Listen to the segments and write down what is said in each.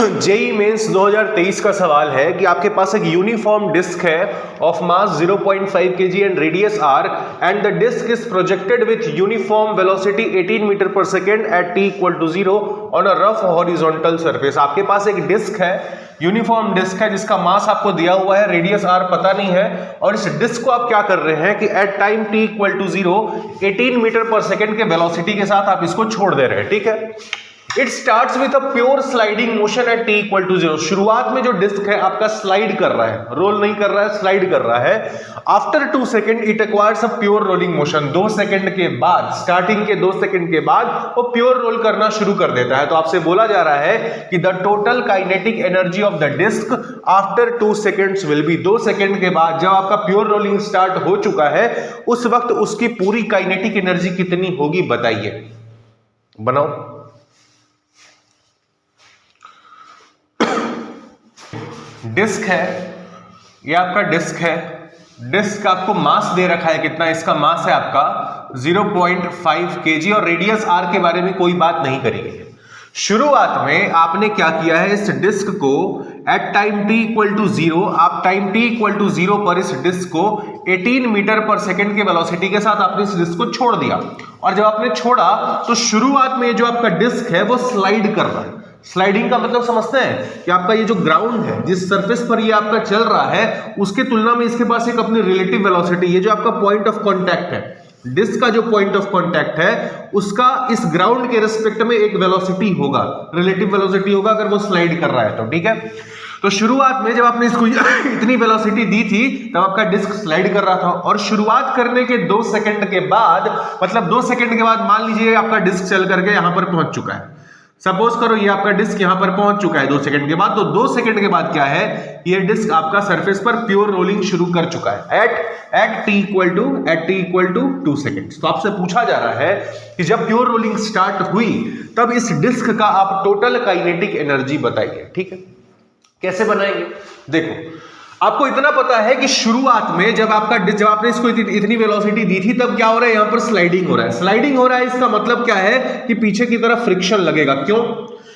JEE mains 2023 का सवाल है कि आपके पास एक यूनिफॉर्म डिस्क है of mass 0.5 kg and radius r and the disc is projected with uniform velocity 18 metre पर second at t equal to 0 on a rough horizontal surface. आपके पास एक डिस्क है, यूनिफॉर्म डिस्क है जिसका मास आपको दिया हुआ है, रेडियस r पता नहीं है, और इस डिस्क को आप क्या कर रहे हैं कि at time t equal to 0 18 metre पर सेकेंड के वेलोसिटी के साथ आप इसको छोड़ दे रहे हैं। ठीक है, it starts with a pure sliding motion at t equal to 0। शुरुआत में जो डिस्क है आपका स्लाइड कर रहा है, रोल नहीं कर रहा है, स्लाइड कर रहा है। After 2 second it acquires a pure rolling motion. 2 second के बाद, स्टार्टिंग के 2 सेकेंड के बाद वो प्योर रोल करना शुरू कर देता है। तो आपसे बोला जा रहा है कि the total kinetic energy of the disc after 2 seconds will be. 2 second के बाद जब आपका प्योर रोलिंग स्टार्ट हो चुका है उस वक्त उसकी पूरी काइनेटिक एनर्जी कितनी होगी बताइए, बनाओ। डिस्क है, ये आपका डिस्क है, डिस्क आपको मास दे रखा है, कितना इसका मास है आपका 0.5 kg और रेडियस r के बारे में कोई बात नहीं करेंगे। शुरुआत में आपने क्या किया है, इस डिस्क को at time t equal to 0, आप टाइम t इक्वल टू 0 पर इस डिस्क को 18 मीटर पर सेकेंड के वेलोसिटी के साथ आपने इस डिस्क को छोड़ दिया। और जब आपने छोड़ा तो शुरुआत में जो आपका डिस्क है वो स्लाइड कर रहा है। स्लाइडिंग का मतलब समझते हैं कि आपका ये जो ग्राउंड है, जिस सरफेस पर ये आपका चल रहा है, उसके तुलना में इसके पास एक अपनी रिलेटिव वेलोसिटी, ये जो आपका पॉइंट ऑफ कांटेक्ट है, डिस्क का जो पॉइंट ऑफ कांटेक्ट है उसका इस ग्राउंड के रिस्पेक्ट में एक वेलोसिटी होगा, रिलेटिव वेलोसिटी होगा अगर वो स्लाइड कर रहा है तो। ठीक है, तो शुरुआत में जब आपने इसको इतनी वेलोसिटी दी थी तब आपका डिस्क स्लाइड कर रहा था, और शुरुआत करने के 2 सेकंड के बाद, मतलब 2 सेकंड के बाद मान लीजिए आपका डिस्क चल करके यहां पर पहुंच चुका है। सपोज करो ये आपका डिस्क यहां पर पहुंच चुका है 2 सेकंड के बाद, तो 2 सेकंड के बाद क्या है, ये डिस्क आपका सरफेस पर प्योर रोलिंग शुरू कर चुका है at t equal to 2 seconds. तो आपसे पूछा जा रहा है कि जब प्योर रोलिंग स्टार्ट हुई तब इस डिस्क का आप टोटल काइनेटिक एनर्जी बताइए। ठीक है, कैसे बनाएंगे, देखो आपको इतना पता है कि शुरुआत में जब आपने इसको इतनी वेलोसिटी दी थी तब क्या हो रहा है, यहां पर स्लाइडिंग हो रहा है। स्लाइडिंग हो रहा है इसका मतलब क्या है कि पीछे की तरफ फ्रिक्शन लगेगा। क्यों?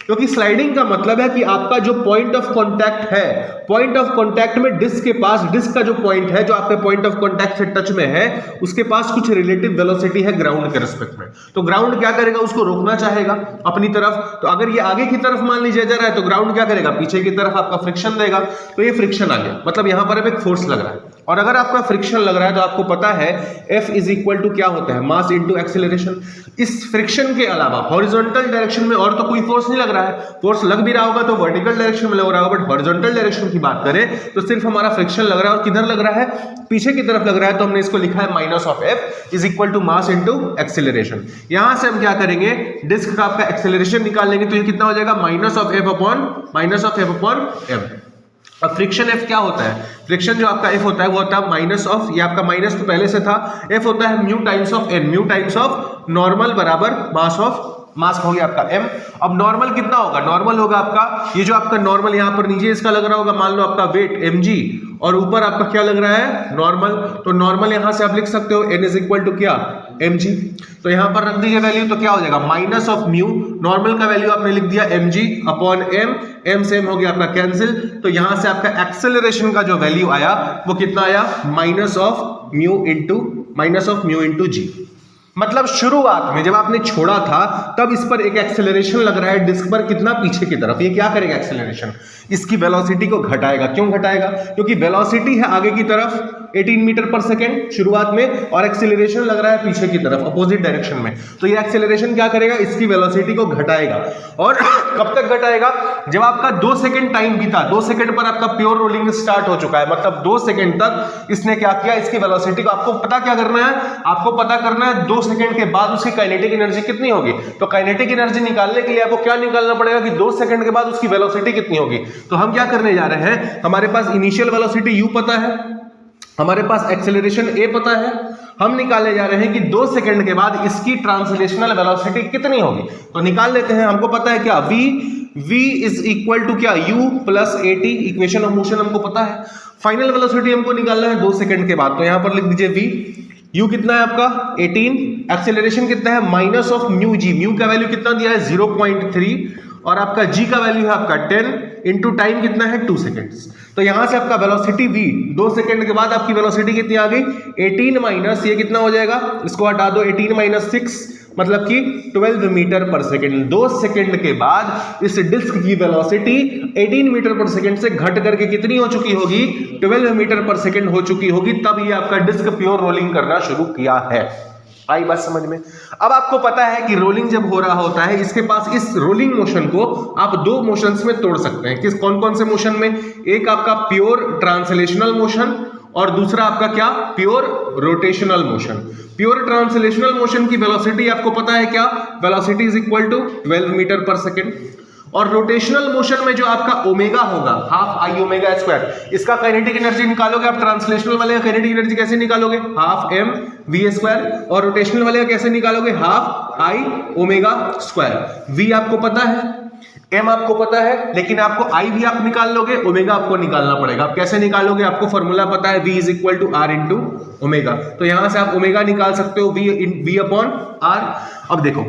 क्योंकि स्लाइडिंग का मतलब है कि आपका जो पॉइंट ऑफ कांटेक्ट है, पॉइंट ऑफ कांटेक्ट में डिस्क के पास, डिस्क का जो पॉइंट है जो आपके पॉइंट ऑफ कांटेक्ट से टच में है, उसके पास कुछ रिलेटिव वेलोसिटी है ग्राउंड के रिस्पेक्ट में। तो ग्राउंड क्या करेगा, उसको रोकना चाहेगा अपनी तरफ। तो अगर ये आगे की तरफ मान लीजिए जा रहा है तो ग्राउंड क्या करेगा, पीछे की तरफ आपका फ्रिक्शन देगा। तो ये फ्रिक्शन आ गया, मतलब यहां पर एक फोर्स लग रहा है। और अगर आपका फ्रिक्शन लग रहा है तो आपको पता है F इज इक्वल टू क्या होता है, मास इनटू एक्सेलरेशन। इस फ्रिक्शन के अलावा हॉरिजॉन्टल डायरेक्शन में और तो कोई फोर्स नहीं लग रहा है। फोर्स लग भी रहा होगा तो वर्टिकल डायरेक्शन में लग रहा होगा, बट हॉरिजॉन्टल डायरेक्शन की बात करें तो सिर्फ हमारा फ्रिक्शन लग रहा है। और किधर लग रहा है, पीछे की तरफ लग रहा है। तो हमने इसको लिखा है minus of F is equal to mass into acceleration. यहां से हम क्या करेंगे, डिस्क का आपका एक्सेलरेशन निकाल लेंगे, तो ये कितना हो जाएगा, minus of F upon M। अब फ्रिक्शन F क्या होता है, फ्रिक्शन जो आपका F होता है वो होता है माइनस ऑफ, ये आपका माइनस तो पहले से था, F होता है mu times of N, mu times of normal बराबर मास हो गया आपका M। अब नॉर्मल कितना होगा, नॉर्मल होगा आपका ये जो आपका नॉर्मल यहां पर नीचे इसका लग रहा होगा, मान लो आपका वेट mg, और ऊपर आपका क्या लग रहा है, नॉर्मल। तो नॉर्मल यहां से आप लिख सकते हो n इज इक्वल टू क्या, mg। तो यहां पर रख दीजिए वैल्यू, तो क्या हो जाएगा, माइनस ऑफ म्यू, नॉर्मल का वैल्यू आपने लिख दिया mg अपॉन m सेम हो गया आपका कैंसिल। तो यहां से आपका एक्सेलरेशन का जो वैल्यू आया वो कितना आया, minus of mu into g। मतलब शुरुआत में जब आपने छोड़ा था तब इस पर एक एक्सेलरेशन लग रहा है डिस्क पर, कितना, पीछे की तरफ। ये क्या करेगा, एक्सेलरेशन इसकी वेलोसिटी को घटाएगा। क्यों घटाएगा, क्योंकि वेलोसिटी है आगे की तरफ 18 मीटर पर सेकेंड शुरुआत में, और एक्सेलरेशन लग रहा है पीछे की तरफ अपोजिट डायरेक्शन में। तो ये एक्सेलरेशन क्या करेगा, इसकी वेलोसिटी को घटाएगा। और कब तक घटाएगा, जब आपका 2 सेकंड टाइम बीता, 2 सेकंड पर आपका प्योर रोलिंग स्टार्ट हो चुका है, मतलब 2 सेकंड तक इसने क्या किया, इसकी वेलोसिटी को आपको पता क्या करना है, आपको पता करना है 2 सेकंड के बाद उसकी काइनेटिक एनर्जी कितनी होगी। तो काइनेटिक एनर्जी निकालने के लिए आपको क्या निकालना पड़ेगा कि 2 सेकंड के बाद उसकी वेलोसिटी कितनी होगी। तो हम क्या करने जा रहे हैं, हमारे पास इनिशियल वेलोसिटी u पता है, हमारे पास एक्सेलरेशन a पता है, हम निकालने जा रहे हैं कि 2 सेकंड के बाद इसकी ट्रांसलेशनल वेलोसिटी कितनी होगी। तो निकाल लेते हैं, हमको पता है क्या, v इज इक्वल टू क्या, u plus at, equation of motion हमको पता है। फाइनल वेलोसिटी हमको निकालना है 2 सेकंड के बाद, तो यहां पर लिख दीजिए v, u कितना है आपका 18, एक्सेलरेशन कितना है minus of mu g, mu का वैल्यू कितना दिया है 0.3, और आपका g का वैल्यू है आपका 10 इंटू टाइम कितना है 2 सेकेंड्स। तो यहां से आपका वेलोसिटी v 2 सेकेंड के बाद आपकी वेलोसिटी कितनी आ गई 18 माइनस ये कितना हो जाएगा, इसको हटा दो 18 माइनस 6 मतलब कि 12 मीटर पर सेकेंड। 2 सेकेंड के बाद इस डिस्क की वेलोसिटी 18 मीटर पर सेकेंड से घट करके कितनी हो चुकी होगी 12 मीटर पर सेकेंड हो चुकी होगी, तब ये आपका डिस्क प्योर रोलिंग करना शुरू किया है। आई बात समझ में। अब आपको पता है कि रोलिंग जब हो रहा होता है इसके पास इस रोलिंग मोशन को आप दो मोशंस में तोड़ सकते हैं। किस कौन कौन से मोशन में, एक आपका प्योर ट्रांसलेशनल मोशन और दूसरा आपका क्या pure rotational motion. Pure translational motion की वेलोसिटी आपको पता है क्या, velocity is equal to 12 metre पर सेकेंड, और रोटेशनल मोशन में जो आपका ओमेगा होगा हाफ आई ओमेगा स्क्वायर, इसका काइनेटिक एनर्जी निकालोगे आप ट्रांसलेशनल वाले का काइनेटिक एनर्जी कैसे निकालोगे हाफ एम वी स्क्वायर, और रोटेशनल वाले का कैसे निकालोगे half I omega square. V आपको पता है, एम आपको पता है, लेकिन आपको आई भी आप निकाल लोगे, ओमेगा आपको निकालना पड़ेगा। आप कैसे निकालोगे, आपको फॉर्मूला पता है V is equal to R into omega, तो यहां से आप ओमेगा निकाल सकते हो V अपॉन आर। अब देखो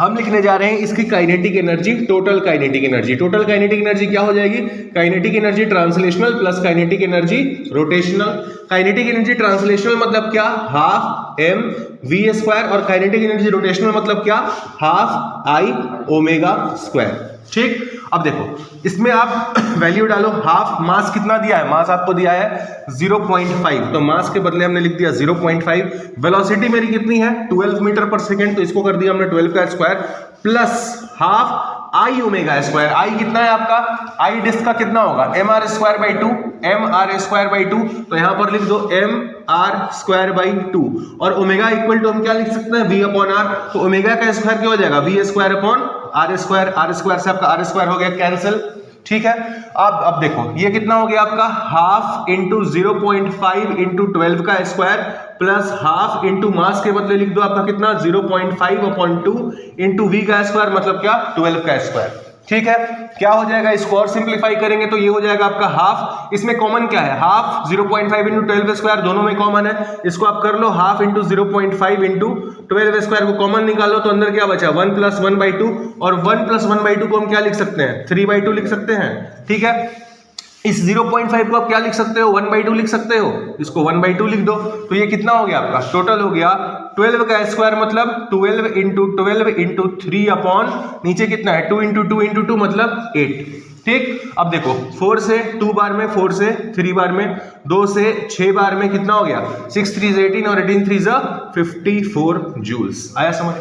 हम लिखने जा रहे हैं इसकी kinetic energy, total kinetic energy. Total kinetic energy क्या हो जाएगी, kinetic energy translational plus kinetic energy rotational. Kinetic energy translational मतलब क्या हाफ एम वी स्क्वायर, और काइनेटिक एनर्जी रोटेशनल मतलब क्या हाफ आई ओमेगा स्क्वायर। ठीक, अब देखो इसमें आप वैल्यू डालो, हाफ मास कितना दिया है, मास आपको दिया है 0.5, तो मास के बदले हमने लिख दिया 0.5। वेलोसिटी मेरी कितनी है 12 मीटर पर सेकेंड, तो इसको कर दिया हमने 12 का square plus half I omega square. I कितना है आपका, आई डिस्क का कितना होगा M R square by 2, M R square by 2, तो यहां पर लिख दो एम आर स्क्वायर बाई 2, और ओमेगा इक्वल टू हम क्या लिख सकते हैं वी अपॉन आर, तो ओमेगा का स्क्वायर क्या हो जाएगा V square upon R square, R square से आपका आर स्क्वायर हो गया कैंसिल। ठीक है, अब देखो ये कितना हो गया आपका हाफ इंटू 0.5 इंटू 12 का square plus half into mass के बदले लिख दो आपका कितना 0.5 अपॉन 2 इंटू वी का स्क्वायर मतलब क्या 12 का स्क्वायर। ठीक है, क्या हो जाएगा, इसको और सिंप्लीफाई करेंगे तो ये हो जाएगा आपका हाफ, इसमें कॉमन क्या है हाफ 0.5 इंटू 12 स्क्वायर, दोनों में कॉमन है, इसको आप कर लो हाफ इंटू 0.5 इंटू 12 स्क्वायर को कॉमन निकालो, तो अंदर क्या बचा 1 प्लस 1/2, और 1 प्लस 1/2 को हम क्या लिख सकते हैं 3/2 लिख सकते हैं। ठीक है, इस 0.5 को आप क्या लिख सकते हो 1/2 लिख सकते हो, इसको 1/2 लिख दो, तो ये कितना हो गया आपका टोटल हो गया 12 का स्क्वायर मतलब 12 इंटू 3 अपॉन नीचे कितना है 2 इंटू 2 इंटू 2 मतलब 8। ठीक, अब देखो 4 से 2 बार में, 4 से 3 बार में, 2 से 6 बार में कितना हो गया 6 3 18 और 18 3 54 जूल्स। आया समझ।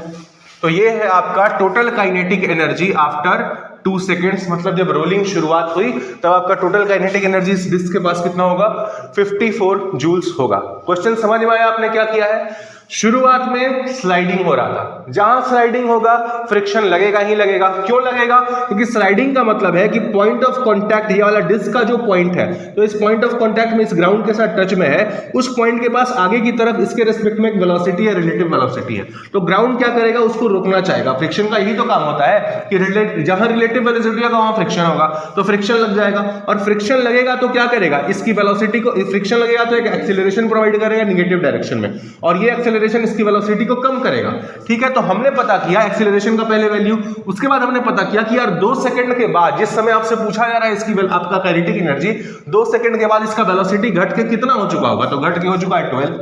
तो ये है आपका total kinetic energy after 2 seconds, मतलब जब रोलिंग शुरुआत हुई तब आपका टोटल काइनेटिक एनर्जी इस डिस्क के पास कितना होगा 54 जूल्स होगा। क्वेश्चन समझ में आया आपने क्या किया है। शुरुआत में स्लाइडिंग हो रहा था, जहां स्लाइडिंग होगा फ्रिक्शन लगेगा ही लगेगा। क्यों लगेगा, क्योंकि स्लाइडिंग का मतलब है कि पॉइंट ऑफ कांटेक्ट, ये वाला डिस्क का जो पॉइंट है, तो इस पॉइंट ऑफ कांटेक्ट में इस ग्राउंड के साथ टच में है, उस पॉइंट के पास आगे की तरफ इसके रेस्पेक्ट में एक वेलोसिटी है, रिलेटिव वेलोसिटी है, तो ग्राउंड क्या करेगा उसको रोकना चाहेगा। फ्रिक्शन का यही तो काम होता है कि जहां रिलेटिव वेलोसिटी होगा वहां फ्रिक्शन होगा, तो फ्रिक्शन लग जाएगा, और फ्रिक्शन लगेगा तो क्या करेगा इसकी वेलोसिटी को, फ्रिक्शन लगेगा तो एक एक्सीलरेशन प्रोवाइड करेगा निगेटिव डायरेक्शन में, और ये एक्सीलरेशन इसकी वेलोसिटी को कम करेगा। ठीक है, तो हमने पता किया एक्सीलरेशन का पहले वैल्यू, उसके बाद हमने पता किया कि यार 2 सेकंड के बाद, जिस समय आपसे पूछा जा रहा है इसकी आपका काइनेटिक एनर्जी, 2 सेकंड के बाद इसका वेलोसिटी घट के कितना हो चुका होगा, तो घट के हो चुका है 12,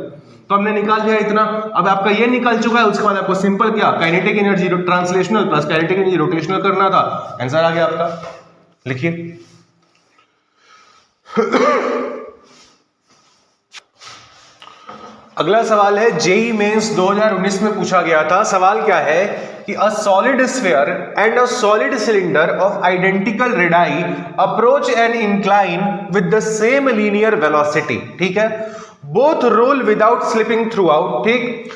तो हमने निकाल दिया इतना। अब आपका ये निकल चुका है, उसके बाद आपको सिंपल क्या kinetic energy translational plus kinetic energy rotational करना था, आंसर आ गया आपका। लिखिए अगला सवाल है जेईई मेंस 2019 में पूछा गया था। सवाल क्या है कि a solid sphere and a solid cylinder of identical radii approach an incline with the same linear velocity. ठीक है, both roll without slipping throughout. ठीक,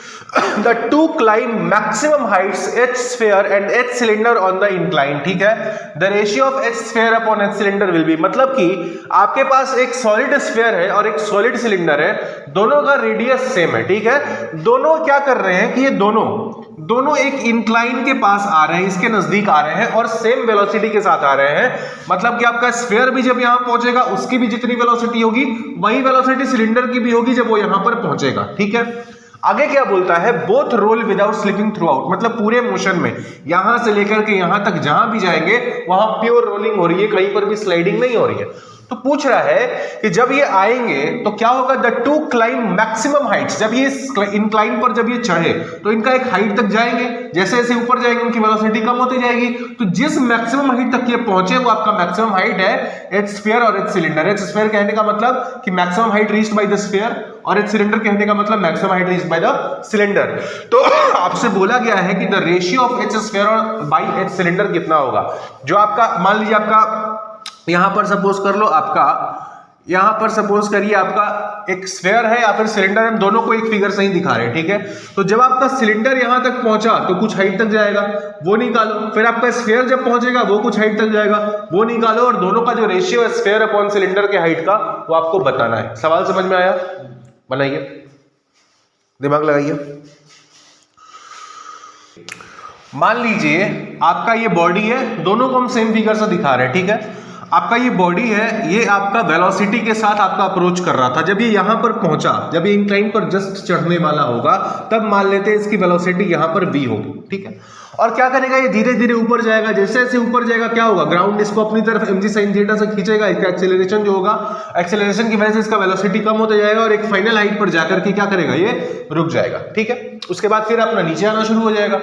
the two climb maximum heights h sphere and h cylinder on the incline. ठीक है, the ratio of h sphere upon h cylinder will be, मतलब कि आपके पास एक सॉलिड स्फीयर है और एक सॉलिड सिलेंडर है, दोनों का रेडियस सेम है। ठीक है, दोनों क्या कर रहे हैं कि ये दोनों एक इंक्लाइन के पास आ रहे हैं, इसके नजदीक आ रहे हैं और सेम वेलोसिटी के साथ आ रहे हैं, मतलब कि आपका स्फीयर भी जब यहां पहुंचेगा उसकी भी जितनी वेलोसिटी होगी वही वेलोसिटी सिलेंडर की भी होगी जब वो यहां पर पहुंचेगा। ठीक है, आगे क्या बोलता है, both roll without slipping throughout, मतलब पूरे मोशन में यहां से लेकर के यहां तक जहां भी जाएंगे वहां प्योर रोलिंग हो रही है, कहीं पर भी स्लाइडिंग नहीं हो रही है। तो पूछ रहा है कि जब ये आएंगे तो क्या होगा, the two climb maximum Heights, जब ये इंक्लाइन पर जब ये चढ़े तो इनका एक हाइट तक जाएंगे, जैसे जैसे ऊपर जाएंगे उनकी वेलोसिटी कम होती जाएगी। तो जिस मैक्सिमम हाइट तक ये पहुंचे वो आपका मैक्सिमम हाइट है एच स्फीयर और एच सिलेंडर। एच स्फीयर कहने का मतलब कि maximum height reached by the sphere, और एच सिलेंडर कहने का मतलब maximum height reached by the cylinder. तो आपसे बोला गया है कि the ratio of H sphere और बाय एच सिलेंडर कितना होगा। जो आपका मान लीजिए आपका यहां पर सपोज कर लो, आपका यहां पर सपोज करिए आपका एक स्फीयर है या फिर सिलेंडर, हम दोनों को एक फिगर से ही दिखा रहे हैं, ठीक है। तो जब आपका सिलेंडर यहां तक पहुंचा तो कुछ हाइट तक जाएगा, वो निकालो। फिर आपका स्फीयर जब पहुंचेगा वो कुछ हाइट तक जाएगा, वो निकालो। और दोनों का जो रेशियो है स्फीयर अपॉन सिलेंडर के हाइट का, वो आपको बताना है। सवाल समझ में आया? बनाइए, दिमाग लगाइए। मान लीजिए आपका ये बॉडी है, दोनों को हम सेम फिगर से दिखा रहे हैं, ठीक है। आपका ये बॉडी है, ये आपका वेलोसिटी के साथ आपका अप्रोच कर रहा था। जब ये यहां पर पहुंचा, जब ये इंक्लाइन पर जस्ट चढ़ने वाला होगा, तब मान लेते हैं इसकी वेलोसिटी यहां पर v होगी, ठीक है। और क्या करेगा, ये धीरे धीरे ऊपर जाएगा। जैसे जैसे ऊपर जाएगा क्या होगा, ग्राउंड इसको अपनी तरफ mg sin थीटा से खींचेगा। इसका एक्सेलरेशन जो होगा, एक्सेलरेशन की वजह से इसका वेलोसिटी कम होता जाएगा और एक फाइनल हाइट पर जाकर के क्या करेगा, ये रुक जाएगा, ठीक है। उसके बाद फिर अपना नीचे आना शुरू हो जाएगा।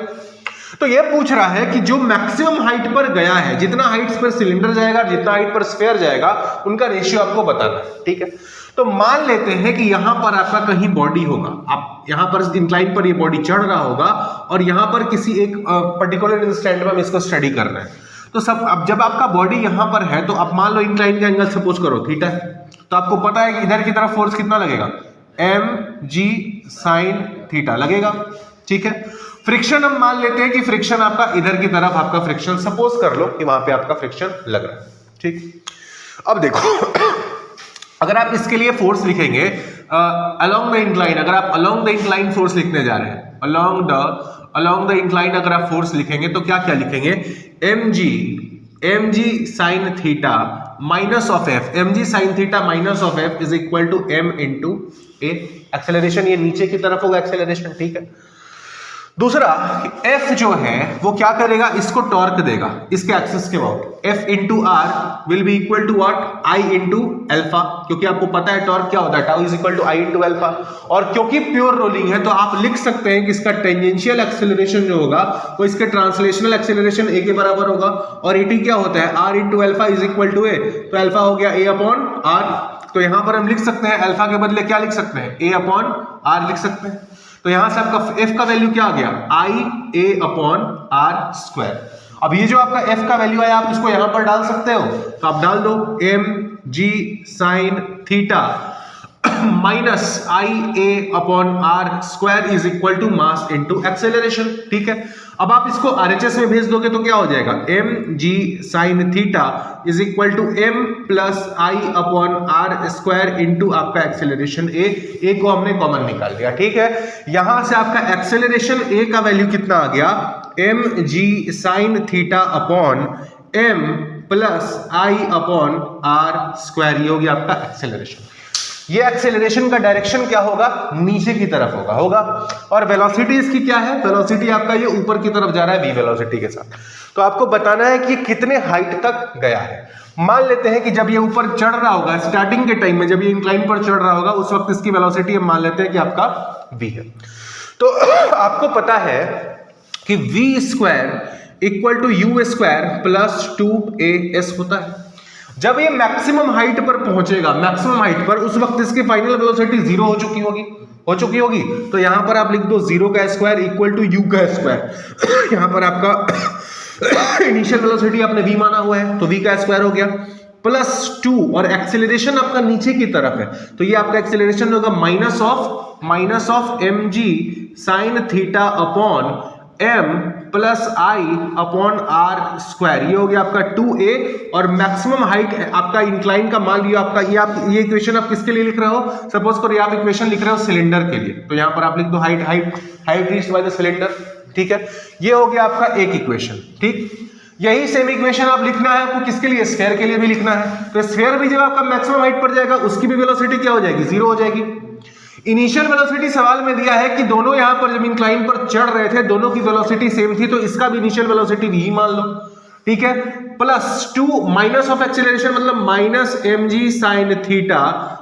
तो ये पूछ रहा है कि जो मैक्सिमम हाइट पर गया है, जितना हाइट पर सिलेंडर जाएगा, जितना हाइट पर स्फीयर जाएगा, उनका रेशियो आपको बताना है, ठीक है। तो मान लेते हैं कि यहां पर आपका कहीं बॉडी होगा, आप यहां पर इंक्लाइन पर ये बॉडी चढ़ रहा होगा और यहां पर किसी एक पर्टिकुलर इंस्टेंट में हम इसको स्टडी कर रहे हैं। तो सब अब जब आपका बॉडी यहां पर है, तो आप मान लो इंक्लाइन का एंगल सपोज करो थीटा है, तो आपको पता है कि इधर की तरफ फोर्स कितना लगेगा, mg sin थीटा लगेगा, ठीक है। फ्रिक्शन हम मान लेते हैं कि फ्रिक्शन आपका इधर की तरफ, आपका फ्रिक्शन सपोज कर लो कि वहां पे आपका फ्रिक्शन लग रहा है, ठीक। अब देखो अगर आप इसके लिए फोर्स लिखेंगे अलोंग द इंक्लाइन, अगर आप अलोंग द इंक्लाइन फोर्स लिखने जा रहे हैं, अलोंग द इंक्लाइन अगर आप फोर्स लिखेंगे तो क्या क्या लिखेंगे, mg sin theta minus of f, mg sin theta minus of f is equal to m into a। Acceleration ये नीचे की तरफ होगा एक्सेलरेशन, ठीक है। दूसरा F जो है वो क्या करेगा, इसको टॉर्क देगा इसके एक्सिस के about. F into R will be equal to what, I into alpha, क्योंकि आपको पता है टॉर्क क्या होता है, tau is equal to I into alpha. और क्योंकि प्योर रोलिंग है तो आप लिख सकते हैं कि इसका टेंजेंशियल एक्सेलरेशन जो होगा वो इसके ट्रांसलेशनल एक्सेलरेशन A के बराबर होगा। और AT क्या होता है, R into alpha is equal to A, तो एल्फा हो गया A अपॉन R। तो यहां पर हम लिख सकते हैं अल्फा के बदले क्या लिख सकते हैं, A अपॉन R लिख सकते हैं। तो यहां से आपका f का वैल्यू क्या आ गया, I A upon R square. अब ये जो आपका f का वैल्यू है आप इसको यहां पर डाल सकते हो, तो आप डाल दो mg sin theta minus I A upon R square is equal to mass into acceleration, ठीक है। अब आप इसको RHS में भेज दोगे तो क्या हो जाएगा, mg sin theta is equal to m plus I upon R square into आपका एक्सेलरेशन A को हमने कॉमन निकाल दिया, ठीक है। यहां से आपका एक्सेलरेशन A का वैल्यू कितना आ गया, mg sin theta upon m plus I upon R square, ये हो गया आपका एक्सेलरेशन। ये एक्सेलरेशन का डायरेक्शन क्या होगा, नीचे की तरफ होगा। और वेलोसिटी इसकी क्या है, वेलोसिटी आपका ये ऊपर की तरफ जा रहा है v वेलोसिटी के साथ। तो आपको बताना है कि कितने हाइट तक गया है। मान लेते हैं कि जब ये ऊपर चढ़ रहा होगा, स्टार्टिंग के टाइम में जब ये इंक्लाइन पर चढ़ रहा होगा, उस वक्त इसकी वेलोसिटी हम मान लेते हैं कि आपका v है। तो आपको पता है कि v square equal to u square plus 2as होता है। जब ये मैक्सिमम हाइट पर पहुंचेगा, मैक्सिमम हाइट पर, उस वक्त इसकी फाइनल वेलोसिटी 0 हो चुकी होगी। तो यहां पर आप लिख दो 0 का स्क्वायर इक्वल टू u का स्क्वायर। यहां पर आपका इनिशियल वेलोसिटी आपने v माना हुआ है, तो v का स्क्वायर हो गया प्लस 2, और एक्सेलरेशन आपका नीचे की तरफ है, तो ये आपका एक्सेलरेशन होगा minus of mg sin theta upon m plus I upon R square, ये हो गया आपका 2a। और मैक्सिमम हाइट आपका इंक्लाइन का मान लिया आपका, ये इक्वेशन आप किसके लिए लिख रहे हो, सपोज करो आप इक्वेशन लिख रहे हो सिलेंडर के लिए, तो यहां पर आप लिख दो height reached by the cylinder, ठीक है। ये हो गया आपका एक इक्वेशन, ठीक। यही सेम इक्वेशन आप लिखना है आपको किसके लिए, स्फीयर के लिए भी लिखना है। तो स्फीयर भी जब आपका मैक्सिमम हाइट पर जाएगा उसकी भी वेलोसिटी क्या हो जाएगी, 0 हो जाएगी। इनिशियल वेलोसिटी सवाल में दिया है कि दोनों यहां पर जब इंक्लाइन पर चढ़ रहे थे दोनों की वेलोसिटी सेम थी, तो इसका भी इनिशियल वेलोसिटी v मान लो, ठीक है। प्लस 2 माइनस ऑफ एक्सीलरेशन मतलब minus mg sin theta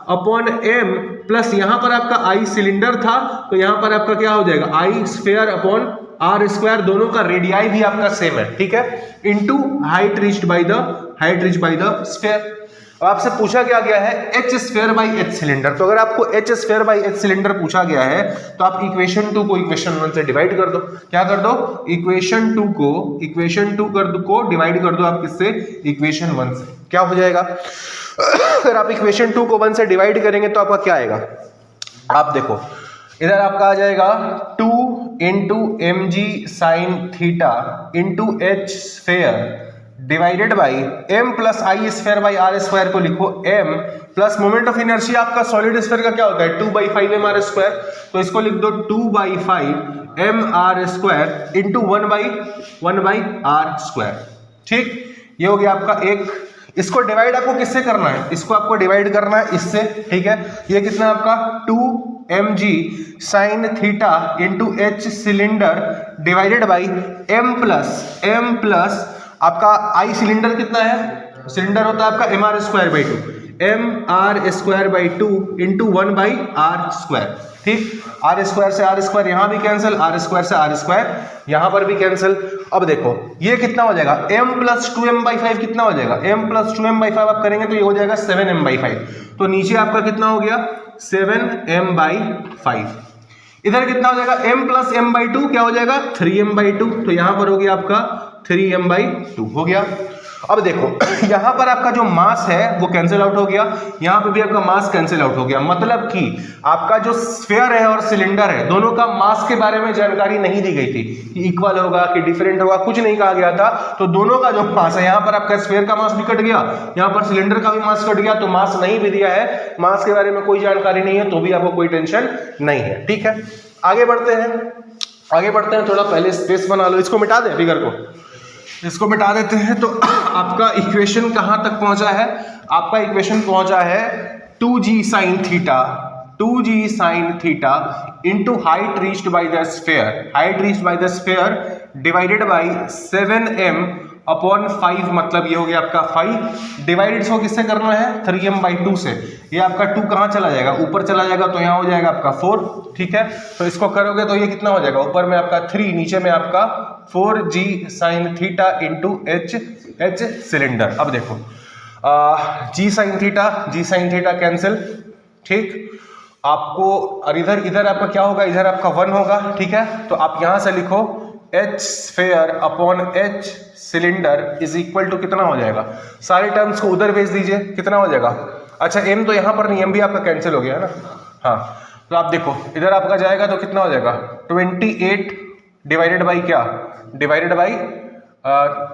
upon m plus यहां पर आपका i सिलेंडर था तो यहां पर आपका क्या हो जाएगा i square upon r square, दोनों का रेडियाई भी आपका सेम है, ठीक है, into height reached by the sphere. आपसे पूछा गया है h square by h cylinder, तो अगर आपको h square by h cylinder पूछा गया है तो आप इक्वेशन 2 को इक्वेशन 1 से डिवाइड कर दो। क्या कर दो? इक्वेशन 2 को डिवाइड कर दो आप किससे? इक्वेशन 1 से। क्या हो जाएगा? अगर आप इक्वेशन 2 को 1 से डिवाइड करेंगे तो आपका क्या आएगा? आप देखो इधर आपका आ जाएगा 2 into M G sine theta into H square divided by m plus I square by R square को लिखो m plus moment of inertia आपका सॉलिड स्फीयर का क्या होता है 2/5 mr स्क्वायर, तो इसको लिख दो 2/5 mr square into 1/r square. ठीक, ये हो गया आपका एक। इसको डिवाइड आपको किससे करना है? इसको आपको डिवाइड करना है इससे, ठीक है। ये कितना आपका 2mg sign theta into H cylinder divided by m plus आपका आई सिलेंडर कितना है? सिलेंडर होता है आपका mr square by 2, mr square by 2 into 1/r square. ठीक, r स्क्वायर से r स्क्वायर यहां भी कैंसिल, r स्क्वायर से r स्क्वायर यहां पर भी कैंसिल। अब देखो ये कितना हो जाएगा? m प्लस 2m/5 कितना हो जाएगा? m प्लस 2m/5 आप करेंगे तो ये हो जाएगा 7m/5, तो नीचे आपका कितना हो गया? 7m/5। इधर कितना हो जाएगा? m प्लस m/2 क्या हो जाएगा? 3m/2, तो यहां पर हो गया आपका 3m/2 हो गया। अब देखो यहां पर आपका जो मास है वो कैंसिल आउट हो गया, यहां पे भी आपका मास कैंसिल आउट हो गया, मतलब कि आपका जो स्फीयर है और सिलेंडर है दोनों का मास के बारे में जानकारी नहीं दी गई थी कि इक्वल होगा कि डिफरेंट होगा, कुछ नहीं कहा गया था। तो दोनों का जो मास है, यहां पर आपका स्फीयर का मास भी कट गया, यहां पर सिलेंडर का भी मास कट गया, तो मास नहीं भी दिया है, मास के बारे में कोई जानकारी नहीं है, तो भी आपको कोई टेंशन नहीं है। ठीक है, आगे बढ़ते हैं, थोड़ा पहले स्पेस बना लो, इसको मिटा दें, फिगर को इसको मिटा देते हैं। तो आपका इक्वेशन कहां तक पहुंचा है? आपका इक्वेशन पहुंचा है 2g sin theta into height reached by the sphere divided by 7m upon 5, मतलब ये हो गया आपका 5 डिवाइडेड इसको किससे करना है? 3m/2 से। ये आपका 2 कहाँ चला जाएगा? ऊपर चला जाएगा, तो यहाँ हो जाएगा आपका 4। ठीक है, तो इसको करोगे तो ये कितना हो जाएगा? ऊपर में आपका 3, नीचे में आपका 4g sign theta into H cylinder. अब देखो g साइन थीटा कैंसिल, ठीक, आपको और इधर आपका क्या होगा? इधर आपका 1 होगा। ठीक है, तो आप यहां से लिखो h sphere upon h cylinder is equal to कितना हो जाएगा? सारे टर्म्स को उधर भेज दीजिए, कितना हो जाएगा? अच्छा m तो यहां पर नहीं, m भी आपका कैंसिल हो गया है ना। हाँ, तो आप देखो इधर आपका जाएगा तो कितना हो जाएगा? 28 डिवाइडेड बाई क्या? डिवाइडेड बाई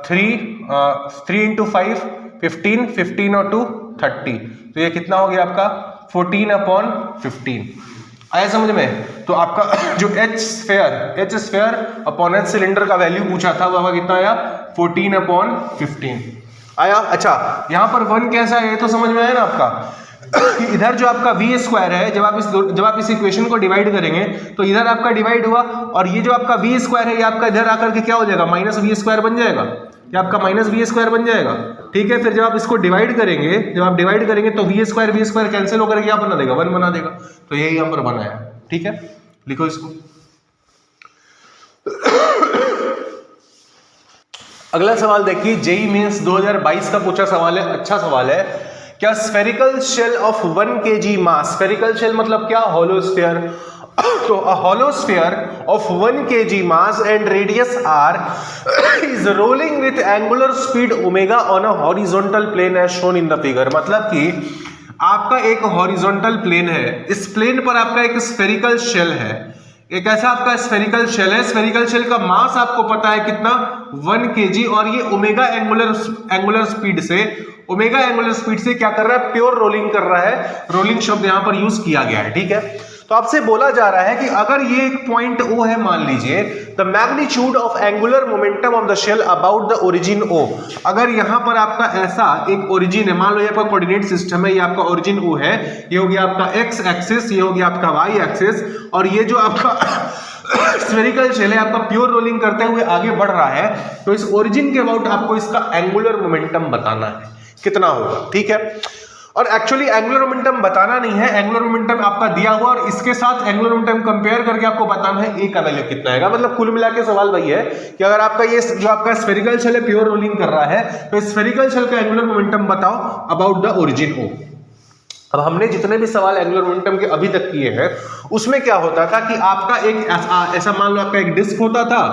3 इंटू 5 15 और 2 30, तो ये कितना हो गया आपका? 14/15। आया समझ में? तो आपका जो h sphere upon h cylinder का वैल्यू पूछा था वो कितना आया? 14/15 आया। अच्छा, यहाँ पर 1 कैसा है ये तो समझ में आया ना आपका? इधर जो आपका v स्क्वायर है, जब आप इस इक्वेशन को डिवाइड करेंगे तो इधर आपका डिवाइड हुआ, और ये जो आपका v स्क्वायर है ये आपका इधर आकर के क्या हो जाएगा? माइनस v स्क्वायर बन जाएगा, ये आपका माइनस v स्क्वायर बन जाएगा। ठीक है, फिर जब आप इसको डिवाइड करेंगे तो v स्क्वायर कैंसिल होकर क्या बना देगा? 1 बना देगा, तो यही यहाँ पर बनाया। ठीक है, लिखो इसको। अगला सवाल देखिए, जेईई मेंस 2022 का पूछा सवाल है, अच्छा सवाल है। क्या स्फेरिकल शेल ऑफ 1 kg मास, स्फेरिकल शेल मतलब क्या? Hollow sphere. तो a hollow sphere of 1 kg mass and radius r is rolling with angular speed omega on a horizontal plane as shown in the figure। मतलब कि आपका एक horizontal plane है, इस प्लेन पर आपका एक स्फेरिकल शेल है, एक ऐसा आपका स्फेरिकल शेल है। स्फेरिकल शेल का मास आपको पता है कितना? 1 kg, और ये ओमेगा एंगुलर स्पीड से क्या कर रहा है? प्योर रोलिंग कर रहा है। रोलिंग शब्द यहां पर यूज किया गया है। ठीक है, तो आपसे बोला जा रहा है कि अगर ये एक पॉइंट O है मान लीजिए, the magnitude of angular momentum of the shell about the origin O, अगर यहां पर आपका ऐसा एक ओरिजिन है, मान लो ये आपका कोऑर्डिनेट सिस्टम है, ये आपका ओरिजिन O है, ये हो गया आपका x एक्सिस, ये हो गया आपका y एक्सिस, और ये जो आपका स्फेरिकल शेल है आपका प्योर रोलिंग करते हुए आगे बढ़ रहा है, तो इस ओरिजिन के अबाउट आपको इसका एंगुलर मोमेंटम बताना है कितना होगा, ठीक है। और एक्चुअली एंगुलर मोमेंटम बताना नहीं है, एंगुलर मोमेंटम आपका दिया हुआ और इसके साथ एंगुलर मोमेंटम कंपेयर करके आपको बताना है ए का वैल्यू कितना आएगा। मतलब कुल मिला के सवाल वही है कि अगर आपका ये जो आपका स्फेरिकल शेल है प्योर रोलिंग कर रहा है, तो स्फेरिकल शेल का एंगुलर मोमेंटम बताओ अबाउट द ओरिजिन O। अब हमने जितने भी सवाल एंगुलर मोमेंटम के अभी तक किए हैं उसमें क्या होता था कि आपका एक ऐसा मान लो आपका एक डिस्क होता था,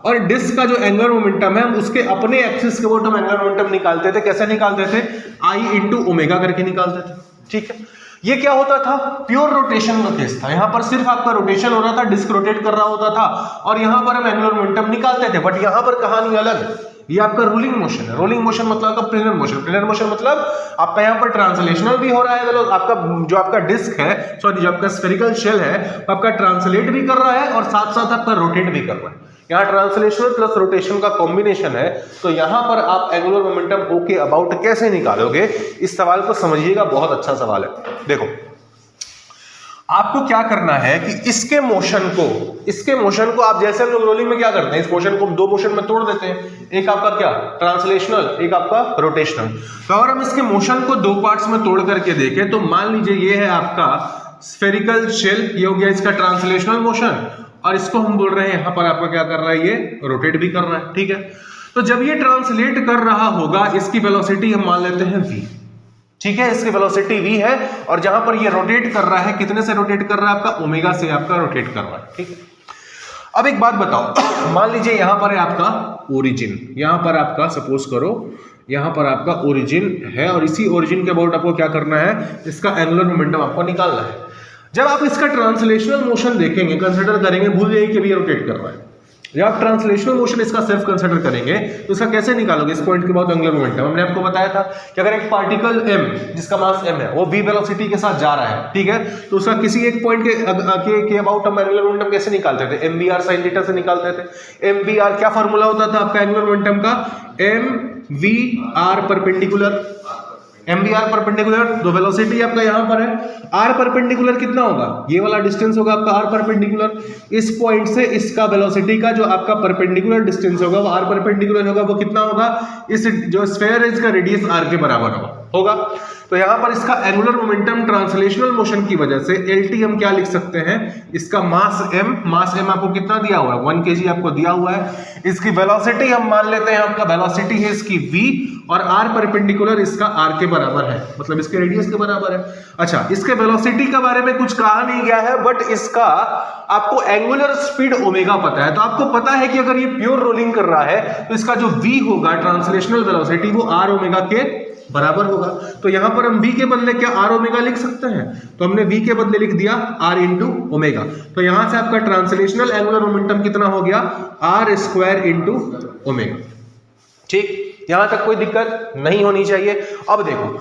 और डिस्क का जो एंगुलर मोमेंटम है उसके अपने एक्सिस के अबाउट हम एंगुलर मोमेंटम निकालते थे। कैसे निकालते थे? I इंटू ओमेगा करके निकालते थे, ठीक है। ये क्या होता था? प्योर रोटेशन का केस था, यहां पर सिर्फ आपका रोटेशन हो रहा था, डिस्क रोटेट कर रहा होता था, और यहां पर हम एंगुलर मोमेंटम निकालते थे। बट यहां पर कहानी अलग, ये आपका रोलिंग मोशन है। रोलिंग मोशन मतलब आपका प्लेनर मोशन, प्लेनर मोशन मतलब आपका यहाँ पर ट्रांसलेशनल भी हो रहा है, मतलब आपका जो आपका डिस्क है, सॉरी जो आपका स्फेरिकल शेल है आपका ट्रांसलेट भी कर रहा है और साथ साथ आपका रोटेट भी कर रहा है। यहाँ ट्रांसलेशनल प्लस रोटेशन का कॉम्बिनेशन है, तो यहाँ पर आप एंगुलर मोमेंटम O के अबाउट कैसे निकालोगे, इस सवाल को समझिएगा, बहुत अच्छा सवाल है। देखो आपको क्या करना है कि इसके मोशन को आप जैसे हम लोग रोलिंग में क्या करते हैं, इस मोशन को दो मोशन में तोड़ देते हैं, एक आपका क्या ट्रांसलेशनल, एक आपका रोटेशनल। तो अगर हम इसके मोशन को दो पार्ट्स में तोड़ करके देखें तो मान लीजिए ये है आपका स्फेरिकल शेल, ये हो गया इसका ट्रांसलेशनल मोशन, और इसको हम बोल रहे हैं यहां पर आपका क्या कर रहा है, ये रोटेट भी कर रहा है, ठीक है। तो जब ये ट्रांसलेट कर रहा होगा इसकी वेलोसिटी हम मान लेते हैं v, ठीक है, इसकी वेलोसिटी v है, और जहां पर ये रोटेट कर रहा है, कितने से रोटेट कर रहा है, आपका ओमेगा से आपका रोटेट कर रहा है, ठीक है। अब एक बात बताओ, मान लीजिए यहां पर है आपका ओरिजिन, यहां पर आपका सपोज करो यहां पर आपका ओरिजिन है, और इसी ओरिजिन के अबाउट आपको क्या करना है, इसका एंगुलर मोमेंटम आपको निकालना है। जब आप इसका ट्रांसलेशनल मोशन देखेंगे, कंसीडर करेंगे, भूल जाइए कि भी रोटेट कर रहा है, जब आप ट्रांसलेशनल मोशन इसका सिर्फ कंसीडर करेंगे तो इसका कैसे निकालोगे, इस पॉइंट के बाद एंगुलर मोमेंटम। हमने आपको बताया था कि अगर एक पार्टिकल m जिसका मास m है वो v वेलोसिटी के साथ जा रहा है, ठीक है, तो उसका किसी एक पॉइंट के अबाउट हम एंगुलर मोमेंटम कैसे निकालते थे, mvr sin थीटा से निकालते थे। mvr क्या फॉर्मूला होता था आपका एंगुलर मोमेंटम का, mvr परपेंडिकुलर, mvr परपेंडिकुलर, तो वेलोसिटी आपका यहां पर है, r परपेंडिकुलर कितना होगा, ये वाला डिस्टेंस होगा आपका r परपेंडिकुलर, इस पॉइंट से इसका वेलोसिटी का जो आपका परपेंडिकुलर डिस्टेंस होगा वो r परपेंडिकुलर होगा, वो कितना होगा, इस जो स्फीयर है इसका रेडियस r के बराबर होगा। तो यहां पर इसका एंगुलर मोमेंटम ट्रांसलेशनल मोशन की वजह से lt हम क्या लिख सकते हैं, इसका मास m आपको कितना दिया हुआ है, 1 kg आपको दिया हुआ है। इसकी वेलोसिटी हम मान लेते हैं, आपका वेलोसिटी है इसकी v, और r परपेंडिकुलर इसका r के बराबर है, मतलब इसके रेडियस के बराबर है। अच्छा, इसके वेलोसिटी के बारे में कुछ कहा नहीं गया है, बट इसका आपको एंगुलर स्पीड ओमेगा पता है, तो आपको पता है कि अगर ये प्योर रोलिंग कर रहा है तो इसका जो v होगा ट्रांसलेशनल वेलोसिटी वो r ओमेगा के बराबर होगा। तो यहां पर हम v के बदले क्या r ओमेगा लिख सकते हैं, तो हमने v के बदले लिख दिया r इंटू ओमेगा। तो यहां से आपका ट्रांसलेशनल एंगुलर मोमेंटम कितना हो गया, r स्क्वायर इंटू ओमेगा, ठीक, यहां तक कोई दिक्कत नहीं होनी चाहिए। अब देखो